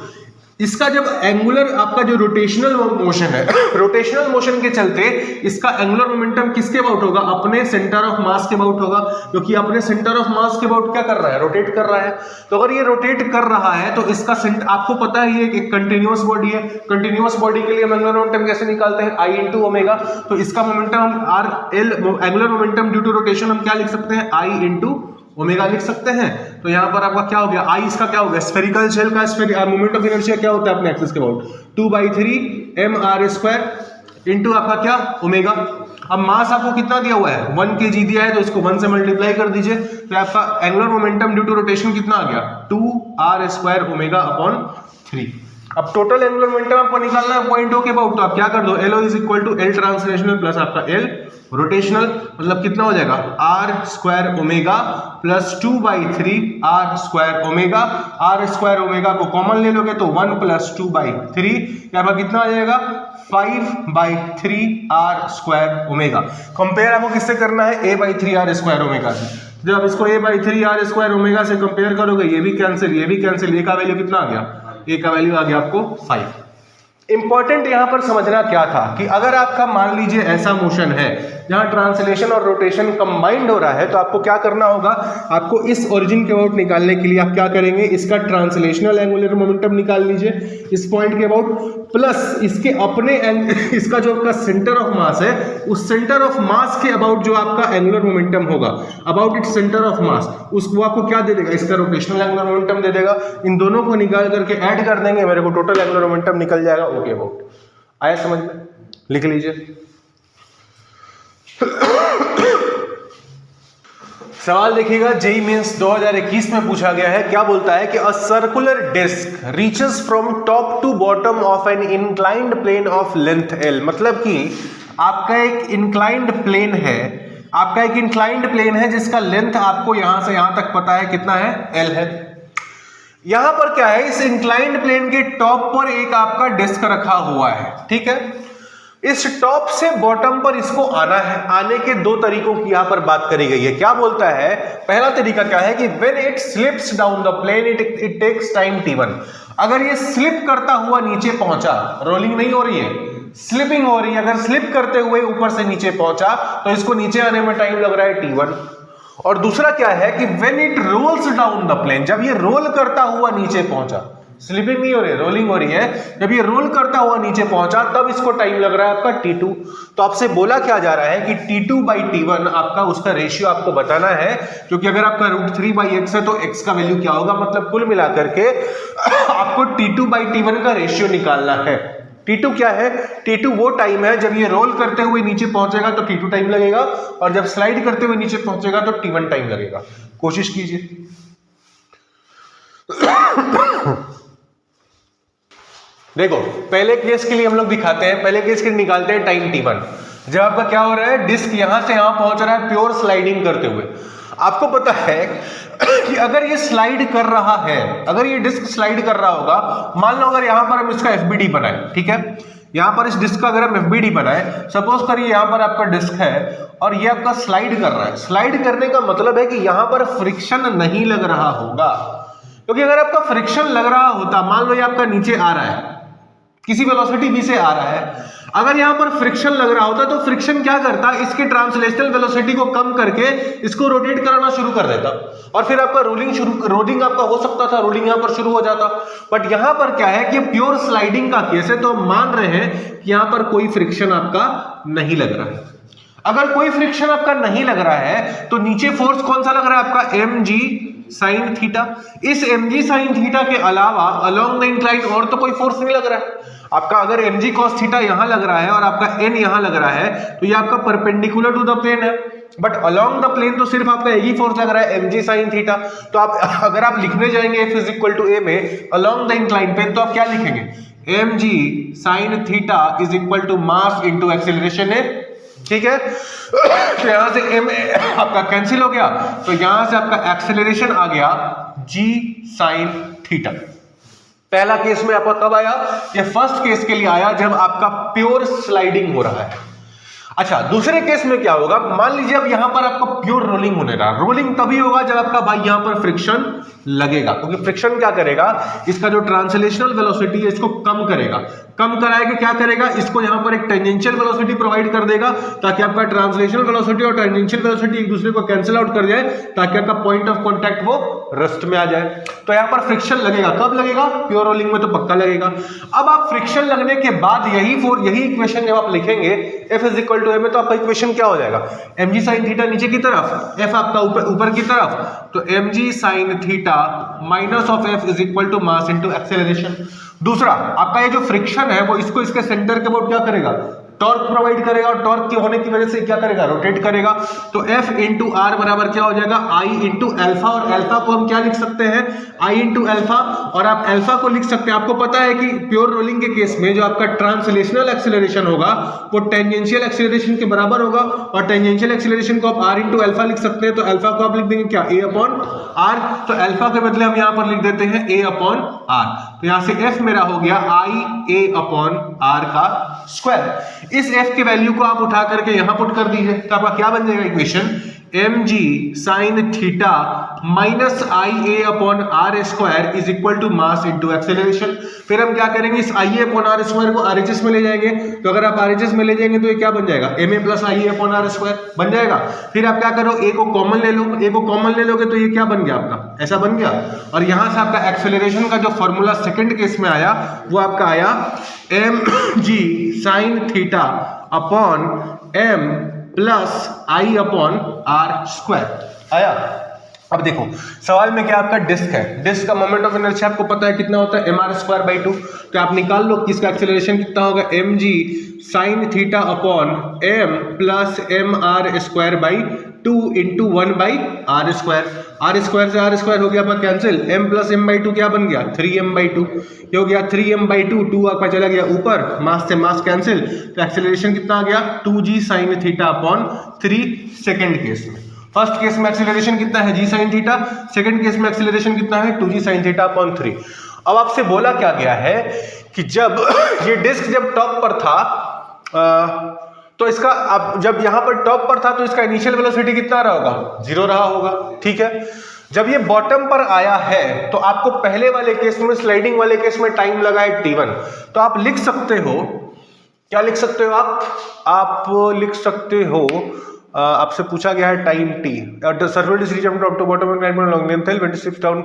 इसका जब एंगुलर आपका जो रोटेशनल मोशन है, रोटेशनल मोशन के चलते इसका एंगुलर मोमेंटम किसके अबाउट होगा, अपने सेंटर ऑफ मास के अबाउट होगा, क्योंकि अपने सेंटर ऑफ मास के अबाउट क्या कर रहा है, रोटेट कर रहा है। तो अगर ये रोटेट कर रहा है तो इसका आपको पता है ये एक कंटिन्यूअस बॉडी है, कंटिन्यूअस बॉडी के लिए हम एंगुलर मोमेंटम कैसे निकालते हैं, I इंटू ओमेगा। तो इसका मोमेंटम हम angular momentum due to rotation हम क्या लिख सकते हैं, I इंटू ओमेगा लिख सकते हैं। तो यहां पर आपका क्या हो गया, I इसका क्या हो गया, स्फेरिकल शेल का मोमेंट ऑफ इनर्शिया क्या होता है अपने एक्सिस के अबाउट, 2/3 mr स्क्वायर इंटू आपका क्या ओमेगा। अब मास आपको कितना दिया हुआ है, 1 kg दिया है, तो इसको 1 से मल्टीप्लाई कर दीजिए, तो आपका angular momentum due to rotation कितना आ गया, 2r स्क्वायर ओमेगा अपॉन 3। अब टोटल एंगुलर मोमेंटम आपको निकालना है पॉइंट O के अबाउट, तो आप क्या कर दो, LO is equal to L translational plus आपका L रोटेशनल, मतलब कितना हो जाएगा, r square omega plus 2/3 r square omega. r square omega को कॉमन ले लोगे तो 1 प्लस 2/3, यहाँ पर कितना आ जाएगा, 5/3 r स्क्वायर ओमेगा। कंपेयर आपको किससे करना है, a/3 r स्क्वायर ओमेगा से। जब आप इसको a/3 r स्क्वायर ओमेगा से कंपेयर करोगे, ये भी कैंसिल, ये भी कैंसिल, a का वैल्यू कितना आ गया, a का वैल्यू आ गया आपको 5। इंपॉर्टेंट यहां पर समझना क्या था कि अगर आपका मान लीजिए ऐसा मोशन है जहां ट्रांसलेशन और रोटेशन कंबाइंड हो रहा है, तो आपको क्या करना होगा, आपको इस ओरिजिन के अबाउट निकालने के लिए आप क्या करेंगे, इसका ट्रांसलेशनल एंगुलर मोमेंटम निकाल लीजिए इस पॉइंट के अबाउट, प्लस इसके अपने इसका जो आपका सेंटर ऑफ मास है, उस सेंटर ऑफ मास के अबाउट जो आपका एंगुलर मोमेंटम होगा, about it centre of mass, उसको आपको क्या दे देगा, इसका रोटेशनल एंगुलर मोमेंटम दे देगा। इन दोनों को निकाल करके ऐड कर देंगे, मेरे को टोटल एंगुलर मोमेंटम निकल जाएगा। ओके अबाउट आया समझ में, लिख लीजिए। सवाल देखिएगा, जेईई मेंस 2021 में पूछा गया है, क्या बोलता है कि a circular disc reaches from top to bottom of an inclined plane of length L. मतलब कि आपका एक इंक्लाइंड प्लेन है, आपका एक इंक्लाइंड प्लेन है जिसका लेंथ आपको यहां से यहां तक पता है कितना है, एल है। यहां पर क्या है, इस इंक्लाइंड प्लेन के टॉप पर एक आपका डिस्क रखा हुआ है, ठीक है। इस टॉप से बॉटम पर इसको आना है, आने के दो तरीकों की यहां पर बात करी गई है। क्या बोलता है, पहला तरीका क्या है कि when it slips down the plane it takes time t1। अगर ये स्लिप करता हुआ नीचे पहुंचा, रोलिंग नहीं हो रही है, स्लिपिंग हो रही है, अगर स्लिप करते हुए ऊपर से नीचे पहुंचा तो इसको नीचे आने में टाइम लग रहा है t1। और दूसरा क्या है कि when it rolls down the plane, जब ये रोल करता हुआ नीचे पहुंचा, स्लिपिंग नहीं हो रही है, रोलिंग हो रही है, जब ये रोल करता हुआ नीचे पहुंचा तब इसको टाइम लग रहा है आपका t2। तो आपसे बोला क्या जा रहा है कि t2/t1 आपका उसका रेशियो आपको बताना है, क्योंकि अगर आपका √3/x है तो x का वैल्यू क्या होगा, मतलब कुल मिलाकर के आपको t2/t1 का रेशियो निकालना है। t2 क्या है, t2 वो टाइम है जब ये रोल करते हुए नीचे पहुंचेगा तो t2 टाइम लगेगा, और जब स्लाइड करते हुए नीचे पहुंचेगा तो t1 टाइम लगेगा। कोशिश कीजिए। देखो पहले केस के लिए हम लोग दिखाते हैं, पहले केस के लिए निकालते हैं टाइम t1। जब आपका क्या हो रहा है, डिस्क यहां से यहां पहुंच रहा है प्योर स्लाइडिंग करते हुए। आपको पता है कि अगर ये स्लाइड कर रहा है, अगर ये डिस्क स्लाइड कर रहा होगा, मान लो अगर यहां पर हम इसका FBD बनाए, ठीक है, यहां पर इस डिस्क का अगर हम FBD बनाए, सपोज करिए यहां पर आपका डिस्क है और ये आपका स्लाइड कर रहा है। स्लाइड करने का मतलब है कि यहां पर फ्रिक्शन नहीं लग रहा होगा, क्योंकि अगर आपका फ्रिक्शन लग रहा होता, मान लो ये आपका नीचे आ रहा है, किसी वेलोसिटी v से आ रहा है, अगर यहां पर फ्रिक्शन लग रहा होता तो फ्रिक्शन क्या करता, इसके ट्रांसलेशनल वेलोसिटी को कम करके इसको रोटेट कराना शुरू कर देता, और फिर आपका रोलिंग आपका हो सकता था, रोलिंग यहां पर शुरू हो जाता। बट यहां पर क्या है कि प्योर स्लाइडिंग का केस है, तो हम मान रहे हैं कि यहां पर कोई फ्रिक्शन आपका नहीं लग रहा है। अगर कोई फ्रिक्शन आपका नहीं लग रहा है तो नीचे फोर्स कौन सा लग रहा है आपका, mg sin थीटा। इस mg sin थीटा के अलावा अलोंग द इंक्लाइन और तो कोई फोर्स नहीं लग रहा है आपका। अगर mg cos थीटा यहां लग रहा है और आपका n यहां लग रहा है तो ये आपका परपेंडिकुलर टू द प्लेन है, बट अलोंग द प्लेन तो सिर्फ आपका एक ही फोर्स लग रहा है, mg sin थीटा। तो आप अगर आप लिखने जाएंगे F = a में अलोंग द इंक्लाइन प्लेन, तो आप क्या लिखेंगे, mg sin थीटा = मास इंटू एक्सेलरेशन है, ठीक है। तो यहां से m आपका कैंसिल हो गया, तो यहां से आपका एक्सेलरेशन आ गया g sin थीटा। पहला केस में आपका कब आया, ये फर्स्ट केस के लिए आया जब आपका प्योर स्लाइडिंग हो रहा है। अच्छा, दूसरे केस में क्या होगा, मान लीजिए अब यहां पर आपका प्योर रोलिंग होने रहा। रोलिंग तभी होगा जब आपका भाई यहां पर फ्रिक्शन लगेगा, क्योंकि फ्रिक्शन क्या करेगा, इसका जो ट्रांसलेशनल वेलोसिटी है इसको कम करेगा। कम कराएगा क्या करेगा, इसको यहां पर एक टेंजेंशियल वेलोसिटी प्रोवाइड कर देगा, ताकि आपका ट्रांसलेशनल वेलोसिटी और टेंजेंशियल वेलोसिटी एक दूसरे को कैंसिल आउट कर जाए, ताकि आपका पॉइंट ऑफ कॉन्टैक्ट वो रेस्ट में आ जाए। तो यहां पर फ्रिक्शन लगेगा, कब लगेगा, प्योर रोलिंग में तो पक्का लगेगा। अब आप फ्रिक्शन लगने के बाद यही इक्वेशन जब आप लिखेंगे F = a में, तो आपका इक्वेशन क्या हो जाएगा, mg sin थीटा नीचे की तरफ, F आपका ऊपर की तरफ, तो mg sin theta minus of F = mass into acceleration. दूसरा आपका ये जो फ्रिक्शन है वो इसको इसके सेंटर के अबाउट क्या करेगा, टॉर्क प्रोवाइड करेगा, और टॉर्क के होने की वजह से क्या करेगा, रोटेट करेगा। तो F × r बराबर क्या हो जाएगा, I × अल्फा, और अल्फा को हम क्या लिख सकते हैं, I × अल्फा, और आप अल्फा को लिख सकते हैं। आपको पता है कि प्योर रोलिंग के केस में जो आपका ट्रांसलेशनल एक्सेलरेशन होगा वो टेंजेंशियल एक्सेलरेशन के बराबर होगा, और टेंजेंशियल एक्सेलरेशन को आप r × अल्फा लिख सकते हैं। तो अल्फा को आप लिख देंगे क्या, a/r, तो अल्फा के बदले हम यहां पर लिख देते हैं a/r। तो यहां से F मेरा हो गया IA/r का स्क्वायर। इस f की वैल्यू को आप उठा करके यहां पुट कर दीजिए, तो आपका क्या बन जाएगा equation, mg sin theta minus I A upon R square is equal to mass into acceleration. फिर हम क्या करेंगे, इस I A upon R square को आरएचएस में ले जाएंगे, तो अगर आप आरएचएस में ले जाएंगे तो ये क्या बन जाएगा, M A plus I A upon R square बन जाएगा। फिर आप क्या करो, ए को कॉमन ले लो, ए को कॉमन ले लोगे तो ये क्या बन गया आपका, ऐसा बन गया। और यहां से आपका एक्सेलरेशन का जो फॉर्मूला सेकंड केस में आया वो आपका आया M G sine theta upon M plus I upon R square आया। अब देखो सवाल में क्या आपका डिस्क है, डिस्क का मोमेंट ऑफ इनर्शिया आपको पता है कितना होता है, एम आर स्क्वायर बाई 2। तो आप निकाल लो कि इसका एक्सेलरेशन कितना होगा, M G sine theta upon M plus M R square by 2 into 1 by R square. R square से आर स्क्वायर हो गया आपका cancel, M plus M by 2 क्या बन गया, 3m बाई 2। ये हो गया 3m बाई 2, 2 आपका चला गया ऊपर, मास से मास कैंसिल, तो एक्सेलरेशन कितना आ गया 2g sign theta upon 3 second case में। फर्स्ट केस में एक्सेलरेशन कितना है g sine theta, second case में एक्सेलरेशन कितना है 2g साइन थीटा अपॉन 3। अब आपसे बोला क्या गया है कि जब ये डिस्क जब टॉप पर था तो इसका अब जब यहां पर टॉप पर था तो इसका इनिशियल वेलोसिटी कितना रहा होगा, 0 रहा होगा, ठीक है। जब ये बॉटम पर आया है तो आपको पहले वाले केस में, स्लाइडिंग वाले केस में टाइम लगा है t1, तो आप लिख सकते हो, क्या लिख सकते हो आप लिख सकते हो, आपसे पूछा गया है time t, surface is reached top to bottom and 9 length 26 down,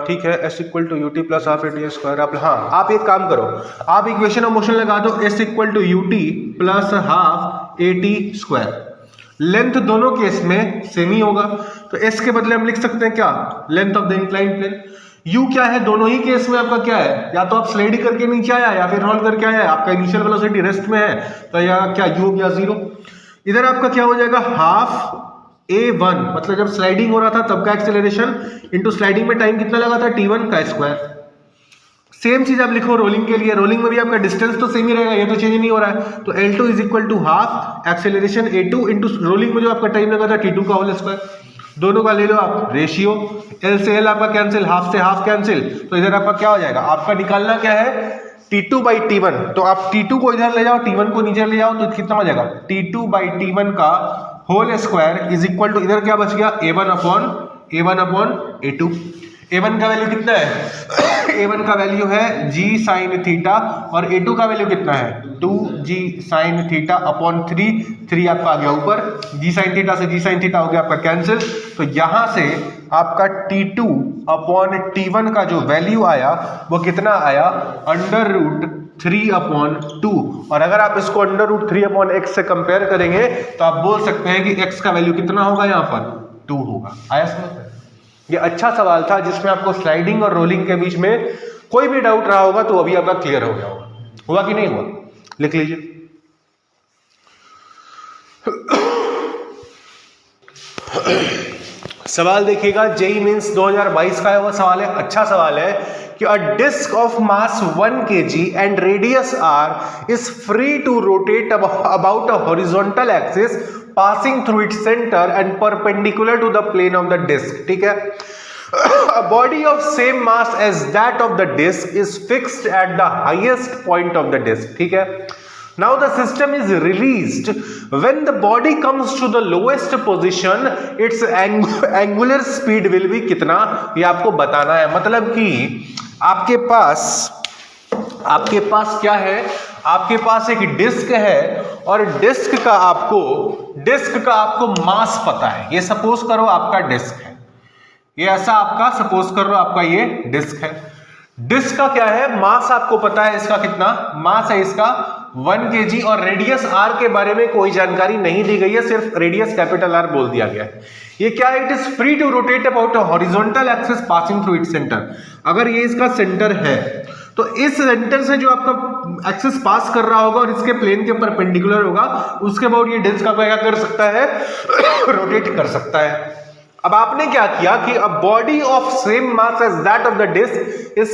ठीक है, s equal to ut plus half at square. आप हाँ आप एक काम करो, आप इक्वेशन ऑफ मोशन लगा दो, s equal to ut plus half at square. Length दोनों केस में सेम ही होगा, तो s के बदले हम लिख सकते हैं क्या, length of the inclined plane. u क्या है, दोनों ही केस में आपका क्या है, या तो आप स्लाइड करके नीचे आया या फिर रोल करके आया, आपका इनिशियल वेलोसिटी रेस्ट में है तो यहाँ क्या u हो गया 0। इधर आपका क्या हो जाएगा, हाफ a1, मतलब जब स्लाइडिंग हो रहा था तब का एक्सेलरेशन इंटू स्लाइडिंग में टाइम कितना लगा था t1 का स्क्वायर। सेम चीज आप लिखो रोलिंग के लिए, रोलिंग में भी आपका डिस्टेंस तो सेम ही रहेगा, ये तो चेंज नहीं हो रहा है, तो L2 is equal to half acceleration a2 into rolling में जो आपका टाइम लगा था t2 का होल स्क्वायर। दोनों का ले लो आप रेशियो, L से L आपका कैंसिल, हाफ से हाफ कैंसिल, तो इधर आपका क्या हो जाएगा, आपका निकालना क्या है T2 बाई T1, तो आप T2 को इधर ले जाओ, T1 को नीचे ले जाओ, तो कितना हो जाएगा T2 बाई T1 का whole square is equal to, इधर क्या बच गया A1 अपॉन A2। A1 का वैल्यू कितना है A1 का वैल्यू है g साइन थीटा, और A2 का वैल्यू कितना है 2g साइन थीटा अपॉन 3 आपका आ गया ऊपर, g साइन थीटा से g साइन थीटा हो गया आपका कैंसिल, तो यहां से आपका T2 अपॉन T1 का जो वैल्यू आया वो कितना आया, अंडर रूट 3 अपॉन 2। और अगर आप इसको अंडर रूट 3 अपॉन x से कंपेयर करेंगे तो आप बोल सकते हैं कि x का वैल्यू कितना होगा, यहाँ पर 2 होगा। आया समझ? ये अच्छा सवाल था जिसमें आपको स्लाइडिंग और रोलिंग के बीच में कोई भी डाउट रहा होगा तो अभी आपका क्लियर हो गया होगा। हुआ कि नहीं हुआ, लिख लीजिए। सवाल देखिएगा, जेईई मेंस 2022 का है वो सवाल है, अच्छा सवाल है कि a disc of mass 1 kg and radius r is free to rotate about a horizontal axis passing through its center and perpendicular to the plane of the disc, ठीक है। A body of same mass as that of the disc is fixed at the highest point of the disc, ठीक है। Now the system is released when the body comes to the lowest position, its angular speed will be कितना, ये आपको बताना है। मतलब कि आपके पास क्या है, आपके पास एक डिस्क है और डिस्क का आपको मास पता है। ये सपोज करो आपका डिस्क है, ये ऐसा आपका सपोज करो आपका ये डिस्क है। डिस्क का क्या है, मास आपको पता है, इसका कितना मास है, इसका 1 kg, और रेडियस r के बारे में कोई जानकारी नहीं दी गई है, सिर्फ रेडियस कैपिटल R बोल दिया गया है। ये क्या है, it is free to rotate about a horizontal axis passing through its centre. अगर ये इसका सेंटर है तो इस सेंटर से जो आपका एक्सिस पास कर रहा होगा और इसके प्लेन के परपेंडिकुलर होगा, उसके बाद ये डिस्क का क्या कर सकता है, रोटेट कर सकता है। अब आपने क्या किया कि a body of same mass as that of the disc is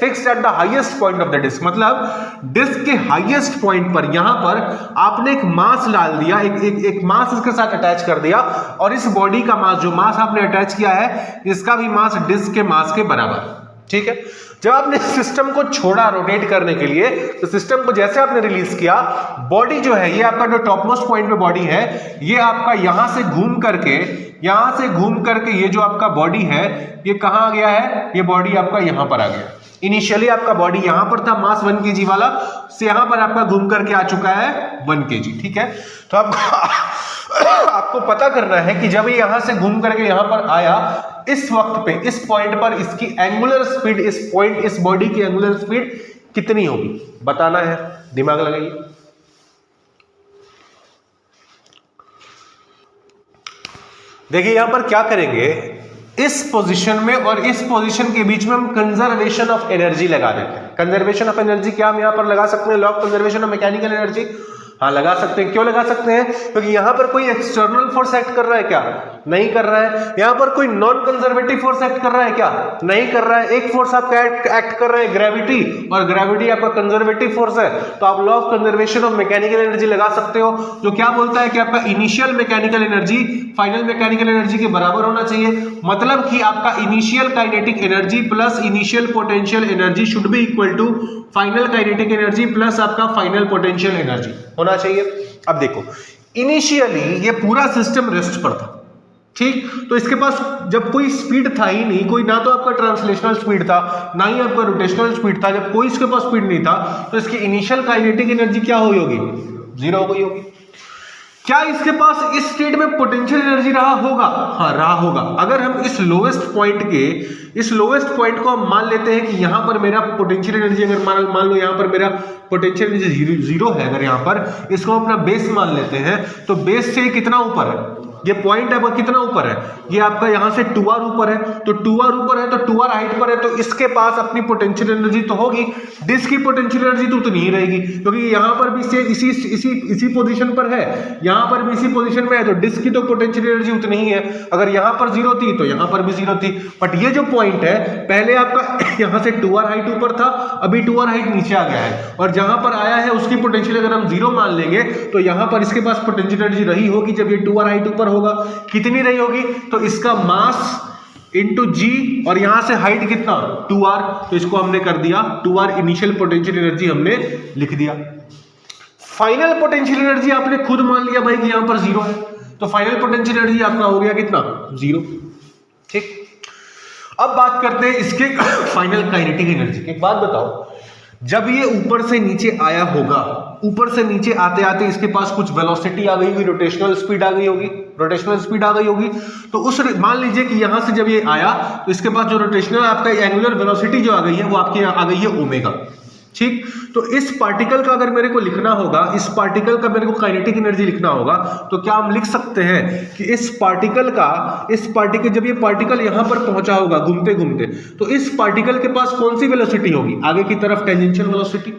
fixed at the highest point of the disc. मतलब डिस्क के हाईएस्ट पॉइंट पर यहां पर आपने एक मास डाल दिया, एक मास इसके साथ अटैच कर दिया, और इस बॉडी का मास, जो मास आपने अटैच किया है, इसका भी मास डिस्क के मास के बराबर, ठीक है। जब आपने सिस्टम को छोड़ा रोटेट करने के लिए, तो सिस्टम को जैसे आपने रिलीज किया, बॉडी जो है, ये आपका जो टॉप मोस्ट पॉइंट पे बॉडी है, ये आपका यहां से घूम करके ये जो आपका बॉडी है, ये कहां आ गया है, ये बॉडी आपका यहां पर आ गया। इनिशियली आपका बॉडी यहां पर था, मास 1 kg वाला, से यहां पर आपका घूम करके आ चुका है 1 kg। ठीक है, तो आपको पता करना है कि जब ये यहां से घूम करके यहां पर आया, इस वक्त पे, इस पॉइंट पर इसकी एंगुलर स्पीड, इस बॉडी की एंगुलर स्पीड कितनी होगी, बताना है, दिमाग लगाइए। देखिए यहां पर क्या करेंगे, इस पोजीशन में और इस पोजीशन के बीच में हम कंजर्वेशन ऑफ एनर्जी लगा देते हैं। कंजर्वेशन ऑफ एनर्जी क्या हम यहां पर लगा सकते हैं, law of conservation of mechanical energy, हाँ लगा सकते हैं। क्यों लगा सकते हैं, क्योंकि यहां पर कोई एक्सटर्नल फोर्स एक्ट कर रहा है क्या, नहीं कर रहा है। यहां पर कोई नॉन कंजर्वेटिव फोर्स एक्ट कर रहा है क्या, नहीं कर रहा है। एक फोर्स आपका एक्ट कर रहा है ग्रेविटी, और ग्रेविटी आपका कंजर्वेटिव फोर्स है, तो आप law of conservation of mechanical energy लगा सकते हो, जो क्या बोलता है कि आपका initial mechanical energy final mechanical energy के बराबर होना चाहिए। मतलब कि आपका initial kinetic energy plus initial potential energy should be equal to final kinetic energy plus आपका फाइनल पोटेंशियल एनर्जी होना चाहिए। अब देखो, इनिशियली ये पूरा सिस्टम रेस्ट पर था, ठीक, तो इसके पास जब कोई स्पीड था ही नहीं, कोई ना तो आपका ट्रांसलेशनल स्पीड था, ना ही आपका रोटेशनल स्पीड था, जब कोई इसके पास स्पीड नहीं था, तो इसकी इनिशियल काइनेटिक एनर्जी क्या हुई होगी, 0 हो गई होगी। क्या इसके पास इस स्टेट में पोटेंशियल एनर्जी रहा होगा, हाँ रहा होगा। अगर हम इस लोवेस्ट पॉइंट को हम मान लेते हैं कि यहां पर मेरा पोटेंशियल एनर्जी, अगर मान लो यहां पर मेरा पोटेंशियल एनर्जी 0 है, अगर यहां पर इसको अपना बेस मान लेते हैं, तो बेस से कितना ऊपर है, ये पॉइंट आपका कितना ऊपर है, ये आपका यहां से 2r ऊपर है, तो 2r ऊपर है, तो 2r हाइट पर है, तो इसके पास अपनी पोटेंशियल एनर्जी तो होगी। डिस्क की पोटेंशियल एनर्जी तो उतनी ही रहेगी, क्योंकि यहां पर भी से इसी पोजीशन पर है, यहां पर भी इसी पोजीशन में है, तो डिस्क की तो पोटेंशियल एनर्जी उतनी ही है। अगर यहां पर 0 थी तो यहां पर भी 0 थी। बट ये जो पॉइंट है, पहले आपका यहां से 2r हाइट ऊपर था, अभी 2r हाइट नीचे आ गया है, और जहां पर आया है उसकी पोटेंशियल अगर हम 0 मान लेंगे, तो यहां पर इसके पास पोटेंशियल एनर्जी रही होगी जब ये 2r हाइट ऊपर होगा। कितनी रही होगी, तो इसका मास इंटू जी, और यहां से हाइट कितना 2r, तो इसको हमने कर दिया 2r इनिशियल पोटेंशियल एनर्जी हमने लिख दिया। फाइनल पोटेंशियल एनर्जी आपने खुद मान लिया भाई कि यहां पर 0 है, तो फाइनल पोटेंशियल एनर्जी आपका हो गया कितना 0। ठीक, अब बात करते हैं इसके फाइनल काइनेटिक एनर्जी की। एक बात बताओ, जब ये ऊपर से नीचे आया होगा, ऊपर से नीचे आते आते इसके पास कुछ वेलोसिटी आ गई होगी, रोटेशनल स्पीड आ गई होगी, तो उस मान लीजिए कि यहां से जब ये आया, तो इसके पास जो रोटेशनल आपका एंगुलर वेलोसिटी जो आ गई है, वो आपकी आ गई है ओमेगा। ठीक, तो इस पार्टिकल का अगर मेरे को लिखना होगा, इस पार्टिकल का मेरे को काइनेटिक एनर्जी लिखना होगा, तो क्या हम लिख सकते हैं कि इस पार्टिकल जब ये पार्टिकल यहां पर पहुंचा होगा घूमते घूमते, तो इस पार्टिकल के पास कौन सी वेलोसिटी होगी, आगे की तरफ टेंजेंशियल वेलोसिटी,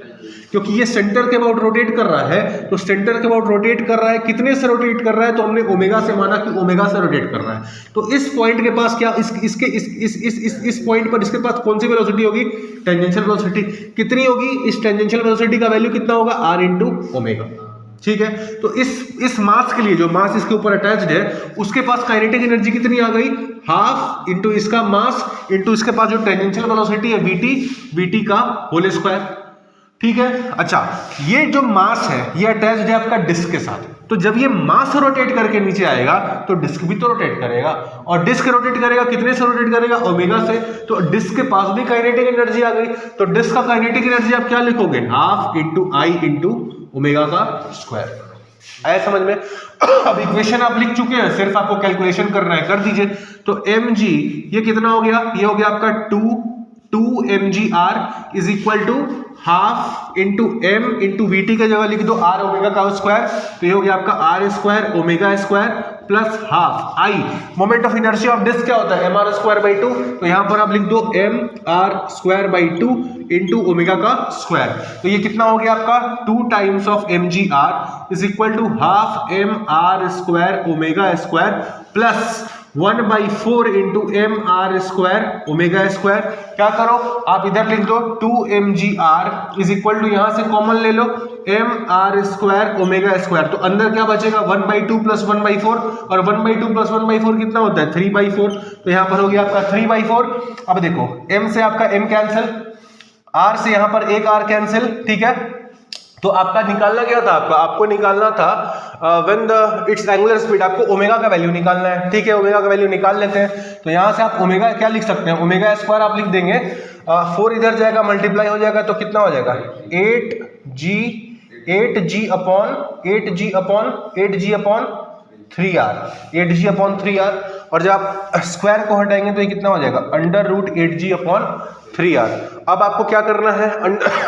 क्योंकि ये सेंटर के अबाउट रोटेट कर रहा है, तो सेंटर के अबाउट रोटेट कर रहा है, कितने से रोटेट कर रहा है, तो हमने ओमेगा से माना कि ओमेगा से रोटेट कर रहा है। तो इस पॉइंट के पास क्या, इस पॉइंट पर इसके पास कौन सी वेलोसिटी होगी, टेंजेंशियल वेलोसिटी। कितनी होगी, इस टेंजेंशियल वेलोसिटी का वैल्यू कितना होगा, r इंटू ओमेगा। ठीक है, तो इस मास के लिए, जो मास इसके ऊपर अटैच्ड है, उसके पास काइनेटिक एनर्जी कितनी आ गई, हाफ इंटू इसका मास इंटू इसके पास जो टेंजेंशियल वेलोसिटी है vt का होल स्क्वायर। ठीक है, अच्छा, ये जो मास है ये अटैच्ड है आपका डिस्क के साथ, तो जब ये मास रोटेट करके नीचे आएगा, तो डिस्क भी तो रोटेट करेगा, और डिस्क रोटेट करेगा, कितने से रोटेट करेगा, ओमेगा से, तो डिस्क के पास भी काइनेटिक एनर्जी आ गई, तो डिस्क का काइनेटिक एनर्जी आप क्या लिखोगे, हाफ इंटू आई इंटू ओमेगा का स्क्वायर। आया समझ में। अब इक्वेशन आप लिख चुके हैं, सिर्फ आपको कैलकुलेशन करना है, कर दीजिए। तो mg ये कितना हो गया, ये हो गया आपका 2 mgr is equal to half into M into V T का जगह लिख दो आर ओमेगा का स्क्वायर, तो ये हो गया आपका R square omega square plus half I. Moment of inertia of disc क्या होता है, एम आर स्क्वायर बाई 2, तो यहां पर आप लिख दो M R square by 2 into omega का स्क्वायर, तो ये कितना हो गया आपका 2 times of M G R is equal to half M R square omega square plus 1/4 into M R square omega square. क्या करो आप इधर लिख दो 2mgr इज इक्वल टू, यहां से कॉमन ले लो M R square omega square, तो अंदर क्या बचेगा 1/2 प्लस 1/4, और 1/2 प्लस 1/4 कितना होता है 3/4, तो यहां पर हो गया आपका 3/4। अब देखो m से आपका m कैंसिल, r से यहां पर एक r कैंसिल, ठीक है। तो आपका निकालना क्या था, आपको निकालना था when the it's angular speed, आपको ओमेगा का वैल्यू निकालना है, ठीक है। ओमेगा का वैल्यू निकाल लेते हैं, तो यहां से आप ओमेगा क्या लिख सकते हैं, ओमेगा स्क्वायर आप लिख देंगे, 4 इधर जाएगा मल्टीप्लाई हो जाएगा, तो कितना हो जाएगा 8g अपॉन 3r, और जब आप स्क्वायर को हटाएंगे तो ये कितना हो जाएगा √8g अपॉन 3r। अब आपको क्या करना है,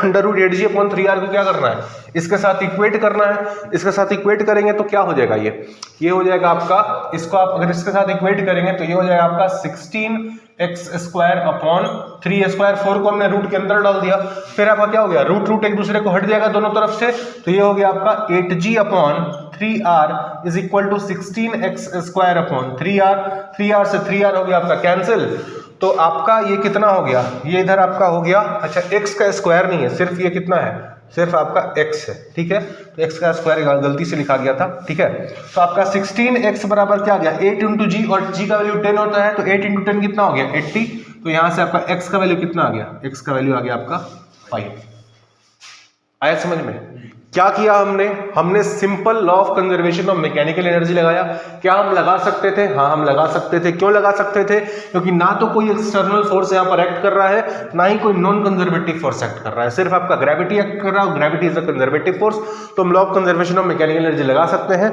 √8g अपॉन 3r को क्या करना है, इसके साथ इक्वेट करना है। इसके साथ इक्वेट करेंगे तो क्या हो जाएगा, ये हो जाएगा आपका, इसको आप अगर इसके साथ इक्वेट करेंगे तो ये हो जाएगा आपका 16x² अपॉन 3² 4 को हमने रूट के अंदर डाल दिया, फिर आपका क्या हो गया रूट एक दूसरे को हट जाएगा दोनों तरफ से, तो ये हो गया आपका 8g upon 3r is equal to 16x² upon 3r से 3r हो गया आपका कैंसिल। तो आपका ये कितना हो गया, ये इधर आपका हो गया, अच्छा x का स्क्वायर नहीं है, सिर्फ ये कितना है, सिर्फ आपका x है, ठीक है। तो x का स्क्वायर गलती से लिखा गया था, ठीक है। तो आपका 16x बराबर क्या आ गया 8 इंटू जी, और g का वैल्यू 10 होता है, तो 8 इंटू 10 कितना हो गया 80, तो यहां से आपका x का वैल्यू कितना आ गया, x का वैल्यू आ गया आपका 5। आया समझ में। क्या किया हमने simple law of conservation of mechanical energy लगाया। क्या हम लगा सकते थे, हाँ हम लगा सकते थे। क्यों लगा सकते थे, क्योंकि ना तो कोई एक्सटर्नल फोर्स यहाँ पर एक्ट कर रहा है, ना ही कोई नॉन कंजर्वेटिव फोर्स एक्ट कर रहा है, सिर्फ आपका ग्रेविटी एक्ट कर रहा है, gravity is a conservative force, तो हम law of conservation of mechanical energy लगा सकते हैं।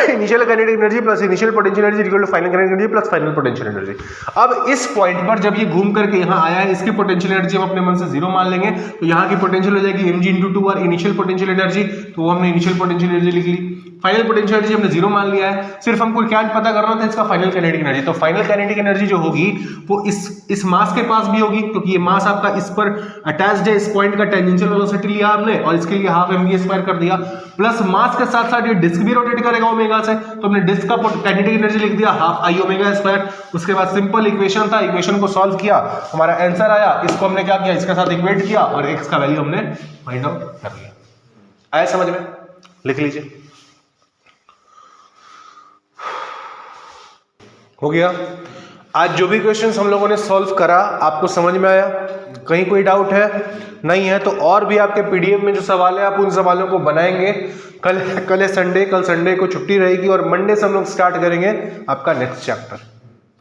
Initial kinetic energy plus initial potential energy equal to final kinetic energy plus final potential energy. अब इस पॉइंट पर जब ये घूम करके यहाँ आया है, इसकी पोटेंशियल एनर्जी हम अपने मन से 0 मान लेंगे, तो यहाँ की पोटेंशियल हो जाएगी mg × 2r initial potential energy, तो हमने इनिशियल पोटेंशियल एनर्जी लिख ली। फाइनल पोटेंशियल एनर्जी हमने 0 मान लिया है, सिर्फ हमको क्या पता करना था इसका फाइनल काइनेटिक एनर्जी। तो फाइनल काइनेटिक एनर्जी जो होगी वो इस मास के पास भी होगी, क्योंकि ये मास आपका इस पर अटैच्ड है, इस पॉइंट का टेंजेंशियल वेलोसिटी लिया हमने और इसके लिए हाफ mv² कर दिया, प्लस मास के साथ साथ ये डिस्क भी रोटेट करेगा ओमेगा से, तो हमने डिस्क का काइनेटिक एनर्जी लिख दिया हाफ i ओमेगा²। उसके बाद सिंपल इक्वेशन था, इक्वेशन को सॉल्व किया, हमारा आंसर आया, इसको हमने क्या किया, इसके साथ इक्वेट किया और x का वैल्यू हमने फाइंड आउट कर लिया। आया समझ में, लिख लीजिए। हो गया। आज जो भी क्वेश्चंस हम लोगों ने सॉल्व करा आपको समझ में आया, कहीं कोई डाउट है नहीं है तो और भी आपके पीडीएफ में जो सवाल है आप उन सवालों को बनाएंगे। कल है संडे, कल संडे को छुट्टी रहेगी और मंडे से हम लोग स्टार्ट करेंगे आपका नेक्स्ट चैप्टर,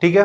ठीक है।